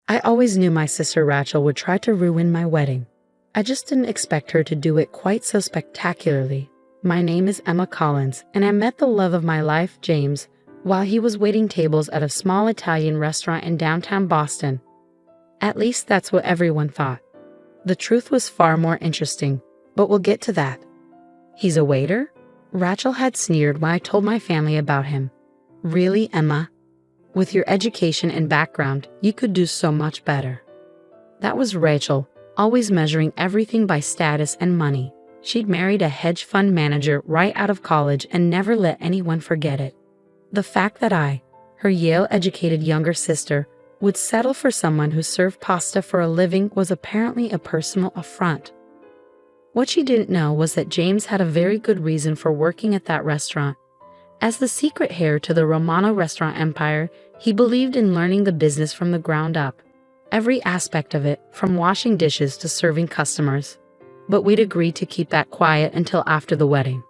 I always knew my sister Rachel would try to ruin my wedding. I just didn't expect her to do it quite so spectacularly. My name is Emma Collins, and I met the love of my life, James, while he was waiting tables at a small Italian restaurant in downtown Boston. At least that's what everyone thought. The truth was far more interesting, but we'll get to that. He's a waiter? Rachel had sneered when I told my family about him. Really, Emma? With your education and background, you could do so much better. That was Rachel, always measuring everything by status and money. She'd married a hedge fund manager right out of college and never let anyone forget it. The fact that I, her Yale-educated younger sister, would settle for someone who served pasta for a living was apparently a personal affront. What she didn't know was that James had a very good reason for working at that restaurant. As the secret heir to the Romano restaurant empire, he believed in learning the business from the ground up. Every aspect of it, from washing dishes to serving customers. But we'd agreed to keep that quiet until after the wedding.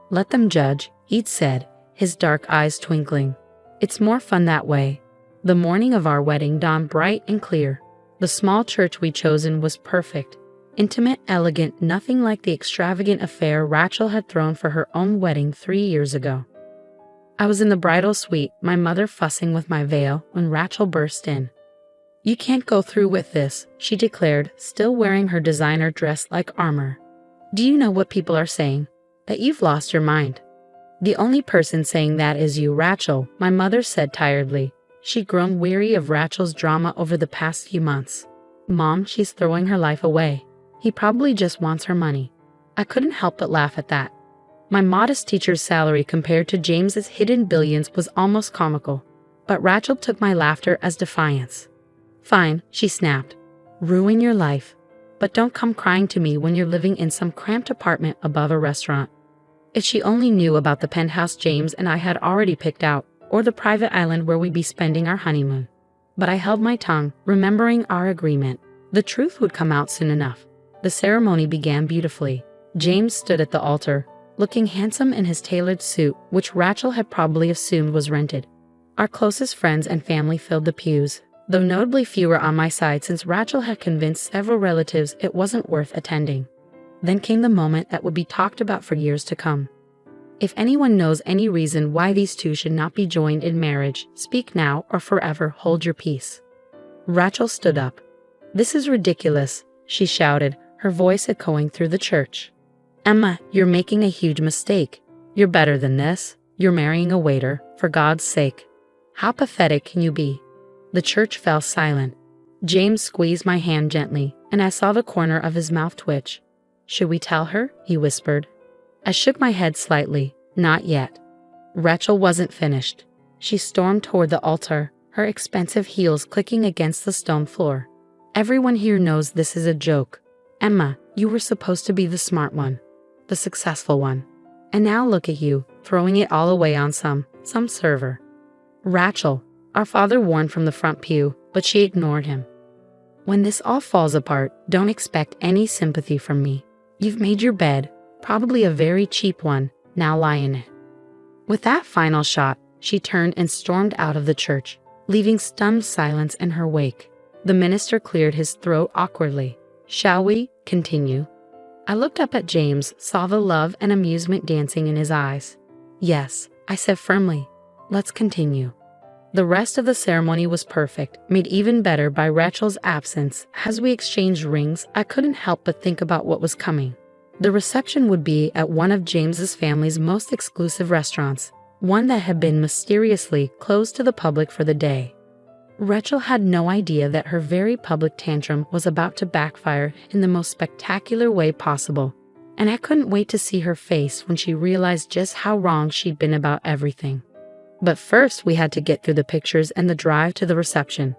Let them judge, he'd said, his dark eyes twinkling. It's more fun that way. The morning of our wedding dawned bright and clear. The small church we'd chosen was perfect. Intimate, elegant, nothing like the extravagant affair Rachel had thrown for her own wedding 3 years ago. I was in the bridal suite, my mother fussing with my veil, when Rachel burst in. You can't go through with this, she declared, still wearing her designer dress like armor. Do you know what people are saying? That you've lost your mind. The only person saying that is you, Rachel, my mother said tiredly. She'd grown weary of Rachel's drama over the past few months. Mom, she's throwing her life away. He probably just wants her money. I couldn't help but laugh at that. My modest teacher's salary compared to James's hidden billions was almost comical. But Rachel took my laughter as defiance. Fine, she snapped. Ruin your life. But don't come crying to me when you're living in some cramped apartment above a restaurant. If she only knew about the penthouse James and I had already picked out, or the private island where we'd be spending our honeymoon. But I held my tongue, remembering our agreement. The truth would come out soon enough. The ceremony began beautifully. James stood at the altar, looking handsome in his tailored suit, which Rachel had probably assumed was rented. Our closest friends and family filled the pews, though notably fewer on my side since Rachel had convinced several relatives it wasn't worth attending. Then came the moment that would be talked about for years to come. If anyone knows any reason why these two should not be joined in marriage, speak now or forever hold your peace. Rachel stood up. This is ridiculous, she shouted, her voice echoing through the church. Emma, you're making a huge mistake. You're better than this. You're marrying a waiter, for God's sake. How pathetic can you be? The church fell silent. James squeezed my hand gently, and I saw the corner of his mouth twitch. Should we tell her? He whispered. I shook my head slightly. Not yet. Rachel wasn't finished. She stormed toward the altar, her expensive heels clicking against the stone floor. Everyone here knows this is a joke. Emma, you were supposed to be the smart one, the successful one. And now look at you, throwing it all away on some server. Rachel, our father warned from the front pew, but she ignored him. When this all falls apart, don't expect any sympathy from me. You've made your bed, probably a very cheap one, now lie in it. With that final shot, she turned and stormed out of the church, leaving stunned silence in her wake. The minister cleared his throat awkwardly. Shall we continue? I looked up at James, saw the love and amusement dancing in his eyes. Yes, I said firmly. Let's continue. The rest of the ceremony was perfect, made even better by Rachel's absence. As we exchanged rings, I couldn't help but think about what was coming. The reception would be at one of James's family's most exclusive restaurants, one that had been mysteriously closed to the public for the day. Rachel had no idea that her very public tantrum was about to backfire in the most spectacular way possible, and I couldn't wait to see her face when she realized just how wrong she'd been about everything. But first we had to get through the pictures and the drive to the reception.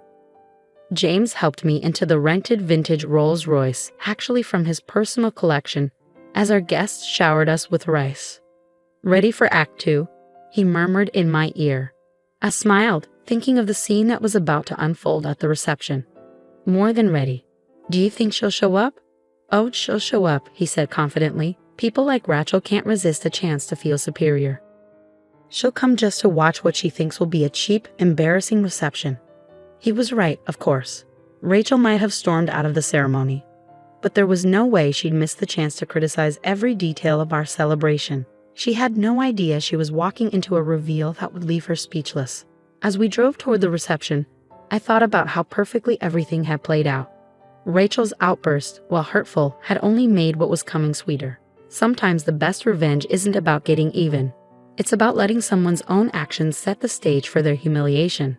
James helped me into the rented vintage Rolls-Royce, actually from his personal collection, as our guests showered us with rice. Ready for Act 2? He murmured in my ear. I smiled, thinking of the scene that was about to unfold at the reception. More than ready. Do you think she'll show up? Oh, she'll show up, he said confidently. People like Rachel can't resist a chance to feel superior. She'll come just to watch what she thinks will be a cheap, embarrassing reception. He was right, of course. Rachel might have stormed out of the ceremony, but there was no way she'd miss the chance to criticize every detail of our celebration. She had no idea she was walking into a reveal that would leave her speechless. As we drove toward the reception, I thought about how perfectly everything had played out. Rachel's outburst, while hurtful, had only made what was coming sweeter. Sometimes the best revenge isn't about getting even. It's about letting someone's own actions set the stage for their humiliation.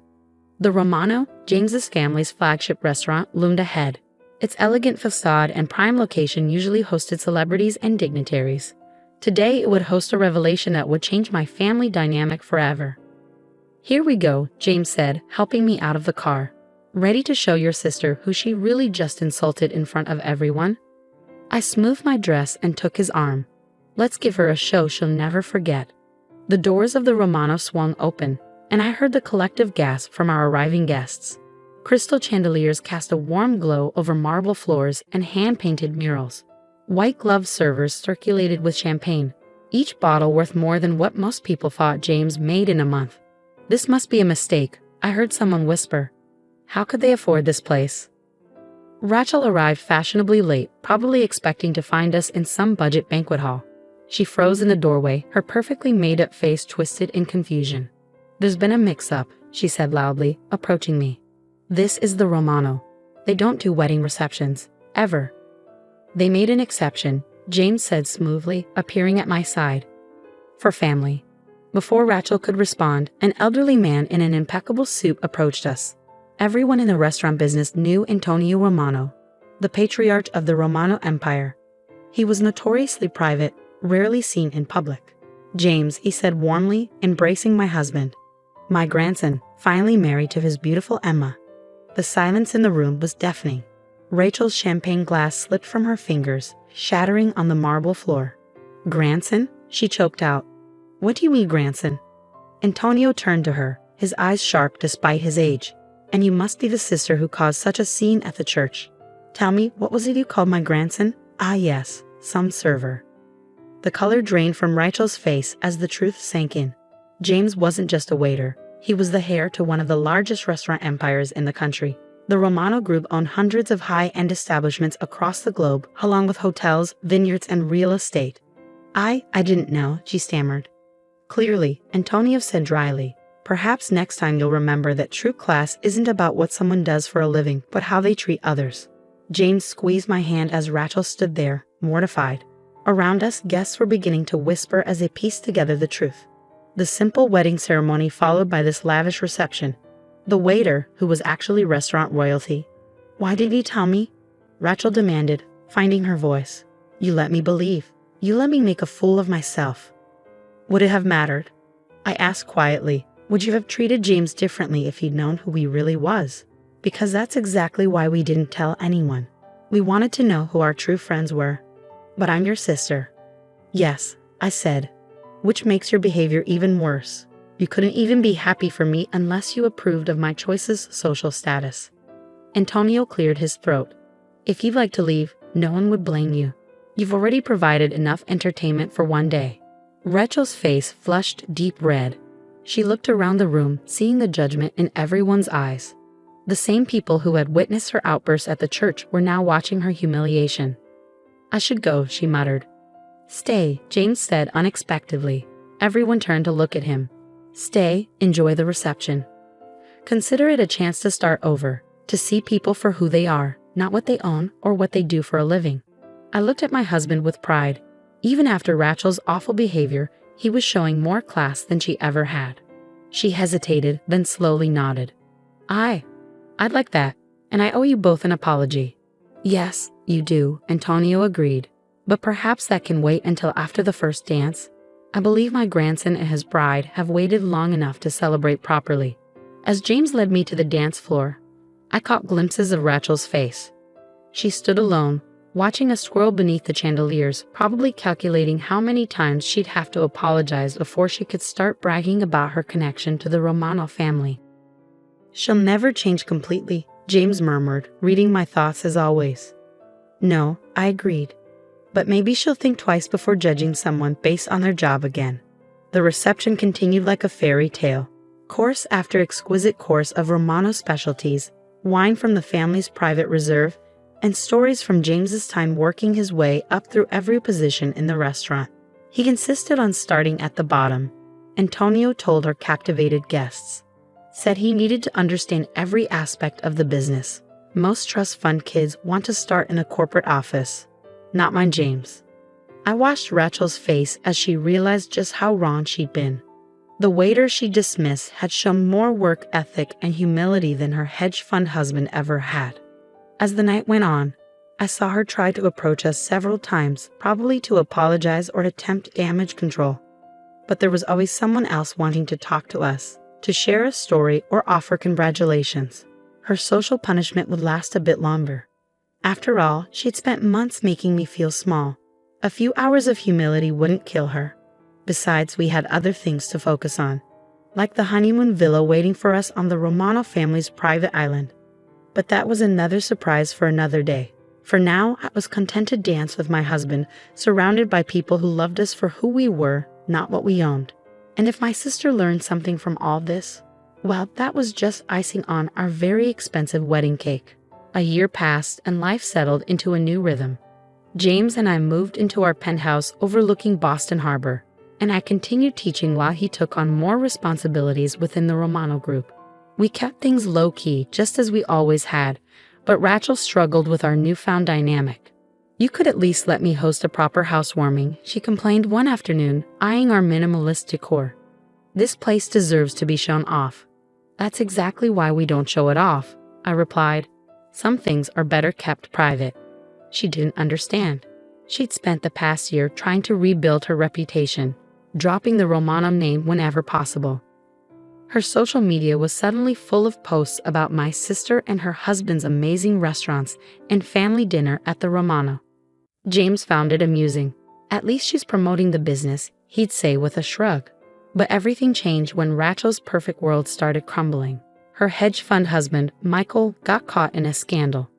The Romano, James's family's flagship restaurant, loomed ahead. Its elegant facade and prime location usually hosted celebrities and dignitaries. Today, it would host a revelation that would change my family dynamic forever. "Here we go," James said, helping me out of the car. "Ready to show your sister who she really just insulted in front of everyone?" I smoothed my dress and took his arm. "Let's give her a show she'll never forget." The doors of the Romano swung open, and I heard the collective gasp from our arriving guests. Crystal chandeliers cast a warm glow over marble floors and hand-painted murals. White-gloved servers circulated with champagne, each bottle worth more than what most people thought James made in a month. "This must be a mistake," I heard someone whisper. "How could they afford this place?" Rachel arrived fashionably late, probably expecting to find us in some budget banquet hall. She froze in the doorway, her perfectly made-up face twisted in confusion. "There's been a mix-up," she said loudly, approaching me. "This is the Romano. They don't do wedding receptions, ever." "They made an exception," James said smoothly, appearing at my side. "For family." Before Rachel could respond, an elderly man in an impeccable suit approached us. Everyone in the restaurant business knew Antonio Romano, the patriarch of the Romano Empire. He was notoriously private, rarely seen in public. "James," he said warmly, embracing my husband. My grandson, finally married to his beautiful Emma. The silence in the room was deafening. Rachel's champagne glass slipped from her fingers, shattering on the marble floor. "Grandson?" she choked out. "What do you mean, grandson?" Antonio turned to her, his eyes sharp despite his age. "And you must be the sister who caused such a scene at the church. Tell me, what was it you called my grandson?" "Ah yes, some server." The color drained from Rachel's face as the truth sank in. James wasn't just a waiter. He was the heir to one of the largest restaurant empires in the country. The Romano Group owned hundreds of high-end establishments across the globe, along with hotels, vineyards, and real estate. I didn't know," she stammered. "Clearly," Antonio said dryly. "Perhaps next time you'll remember that true class isn't about what someone does for a living, but how they treat others." James squeezed my hand as Rachel stood there, mortified. Around us, guests were beginning to whisper as they pieced together the truth. The simple wedding ceremony followed by this lavish reception. The waiter, who was actually restaurant royalty. "Why did you tell me?" Rachel demanded, finding her voice. "You let me believe. You let me make a fool of myself." "Would it have mattered?" I asked quietly. "Would you have treated James differently if he'd known who he really was?" "Because that's exactly why we didn't tell anyone. We wanted to know who our true friends were." "But I'm your sister." "Yes," I said. "Which makes your behavior even worse. You couldn't even be happy for me unless you approved of my choice's social status." Antonio cleared his throat. "If you'd like to leave, no one would blame you. You've already provided enough entertainment for one day." Rachel's face flushed deep red. She looked around the room, seeing the judgment in everyone's eyes. The same people who had witnessed her outburst at the church were now watching her humiliation. "I should go," she muttered. "Stay," James said unexpectedly. Everyone turned to look at him. "Stay, enjoy the reception. Consider it a chance to start over, to see people for who they are, not what they own or what they do for a living." I looked at my husband with pride. Even after Rachel's awful behavior, he was showing more class than she ever had. She hesitated, then slowly nodded. I'd like that, and I owe you both an apology." "Yes, you do," Antonio agreed. "But perhaps that can wait until after the first dance. I believe my grandson and his bride have waited long enough to celebrate properly." As James led me to the dance floor, I caught glimpses of Rachel's face. She stood alone, watching us swirl beneath the chandeliers, probably calculating how many times she'd have to apologize before she could start bragging about her connection to the Romano family. "She'll never change completely," James murmured, reading my thoughts as always. "No," I agreed. "But maybe she'll think twice before judging someone based on their job again." The reception continued like a fairy tale. Course after exquisite course of Romano specialties, wine from the family's private reserve, and stories from James's time working his way up through every position in the restaurant. He insisted on starting at the bottom, Antonio told our captivated guests. Said he needed to understand every aspect of the business. Most trust fund kids want to start in a corporate office. Not mine, James. I watched Rachel's face as she realized just how wrong she'd been. The waiter she dismissed had shown more work ethic and humility than her hedge fund husband ever had. As the night went on, I saw her try to approach us several times, probably to apologize or attempt damage control. But there was always someone else wanting to talk to us, to share a story or offer congratulations. Her social punishment would last a bit longer. After all, she'd spent months making me feel small. A few hours of humility wouldn't kill her. Besides, we had other things to focus on, like the honeymoon villa waiting for us on the Romano family's private island. But that was another surprise for another day. For now, I was content to dance with my husband, surrounded by people who loved us for who we were, not what we owned. And if my sister learned something from all this, well, that was just icing on our very expensive wedding cake. A year passed and life settled into a new rhythm. James and I moved into our penthouse overlooking Boston Harbor, and I continued teaching while he took on more responsibilities within the Romano group. We kept things low-key, just as we always had, but Rachel struggled with our newfound dynamic. "You could at least let me host a proper housewarming," she complained one afternoon, eyeing our minimalist decor. "This place deserves to be shown off." "That's exactly why we don't show it off," I replied. "Some things are better kept private." She didn't understand. She'd spent the past year trying to rebuild her reputation, dropping the Romano name whenever possible. Her social media was suddenly full of posts about my sister and her husband's amazing restaurants and family dinner at the Romano. James found it amusing. "At least she's promoting the business," he'd say with a shrug. But everything changed when Rachel's perfect world started crumbling. Her hedge fund husband, Michael, got caught in a scandal.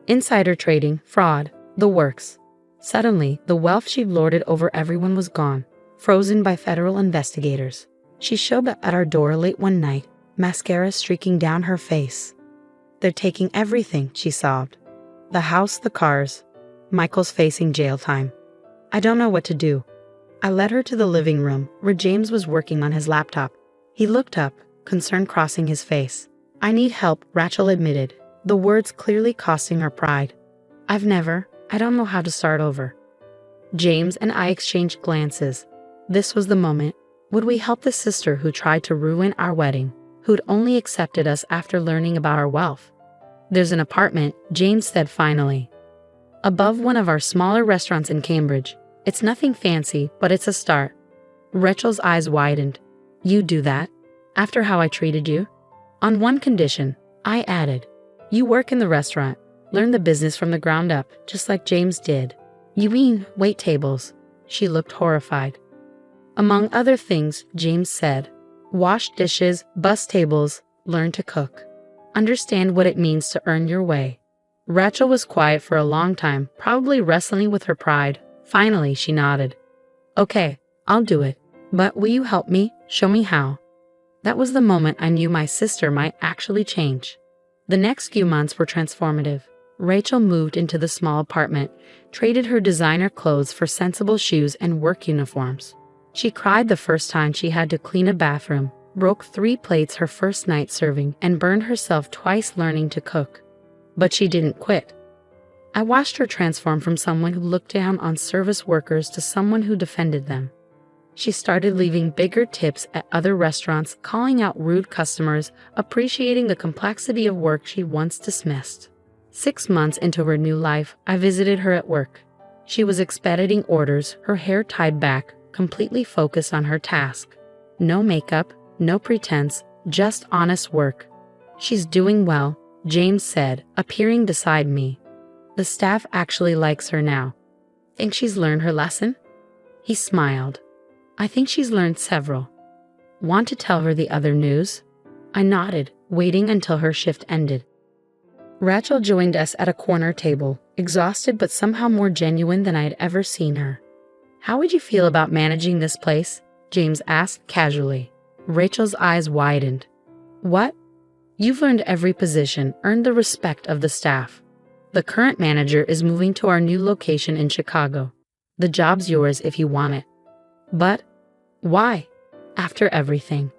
Insider trading, fraud, the works. Suddenly, the wealth she'd lorded over everyone was gone, frozen by federal investigators. She showed up at our door late one night, mascara streaking down her face. "They're taking everything," she sobbed. "The house, the cars. Michael's facing jail time. I don't know what to do." I led her to the living room, where James was working on his laptop. He looked up, concern crossing his face. "I need help," Rachel admitted, the words clearly costing her pride. I don't know how to start over." James and I exchanged glances. This was the moment. Would we help the sister who tried to ruin our wedding, who'd only accepted us after learning about our wealth? "There's an apartment," James said finally, "above one of our smaller restaurants in Cambridge. It's nothing fancy, but it's a start." Rachel's eyes widened. "You do that? After how I treated you?" "On one condition," I added. "You work in the restaurant, learn the business from the ground up, just like James did." "You mean wait tables?" She looked horrified. "Among other things," James said. "Wash dishes, bus tables, learn to cook. Understand what it means to earn your way." Rachel was quiet for a long time, probably wrestling with her pride. Finally, she nodded. "Okay, I'll do it. But will you help me? Show me how." That was the moment I knew my sister might actually change. The next few months were transformative. Rachel moved into the small apartment, traded her designer clothes for sensible shoes and work uniforms. She cried the first time she had to clean a bathroom, broke 3 plates her first night serving, and burned herself twice learning to cook. But she didn't quit. I watched her transform from someone who looked down on service workers to someone who defended them. She started leaving bigger tips at other restaurants, calling out rude customers, appreciating the complexity of work she once dismissed. 6 months into her new life, I visited her at work. She was expediting orders, her hair tied back, completely focused on her task. No makeup, no pretense, just honest work. "She's doing well," James said, appearing beside me. "The staff actually likes her now." "Think she's learned her lesson?" He smiled. "I think she's learned several." "Want to tell her the other news?" I nodded, waiting until her shift ended. Rachel joined us at a corner table, exhausted but somehow more genuine than I had ever seen her. "How would you feel about managing this place?" James asked casually. Rachel's eyes widened. "What?" You've earned every position, earned the respect of the staff. The current manager is moving to our new location in Chicago. The job's yours if you want it. But why? After everything.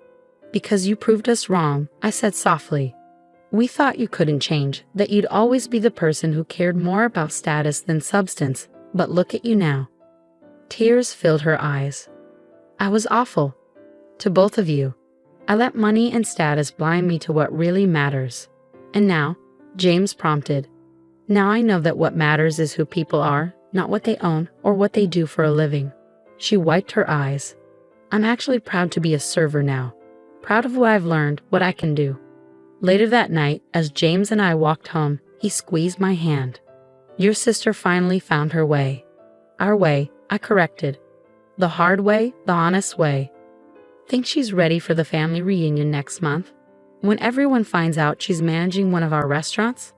Because you proved us wrong, I said softly. We thought you couldn't change, that you'd always be the person who cared more about status than substance, but look at you now. Tears filled her eyes. I was awful. To both of you. I let money and status blind me to what really matters. And now, James prompted. Now I know that what matters is who people are, not what they own or what they do for a living. She wiped her eyes. I'm actually proud to be a server now. Proud of what I've learned, what I can do. Later that night, as James and I walked home, he squeezed my hand. Your sister finally found her way. Our way, I corrected. The hard way, the honest way. Think she's ready for the family reunion next month? When everyone finds out she's managing one of our restaurants?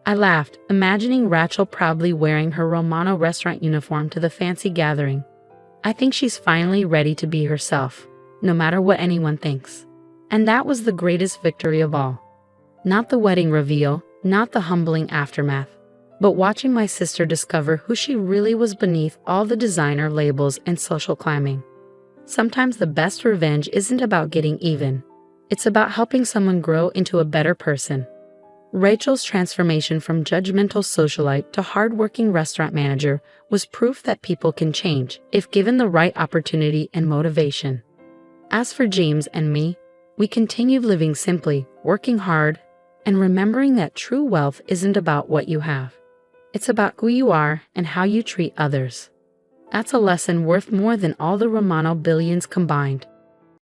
I laughed, imagining Rachel proudly wearing her Romano restaurant uniform to the fancy gathering. I think she's finally ready to be herself, no matter what anyone thinks. And that was the greatest victory of all. Not the wedding reveal, not the humbling aftermath, but watching my sister discover who she really was beneath all the designer labels and social climbing. Sometimes the best revenge isn't about getting even. It's about helping someone grow into a better person. Rachel's transformation from judgmental socialite to hardworking restaurant manager was proof that people can change if given the right opportunity and motivation. As for James and me, we continued living simply, working hard, and remembering that true wealth isn't about what you have. It's about who you are and how you treat others. That's a lesson worth more than all the Romano billions combined.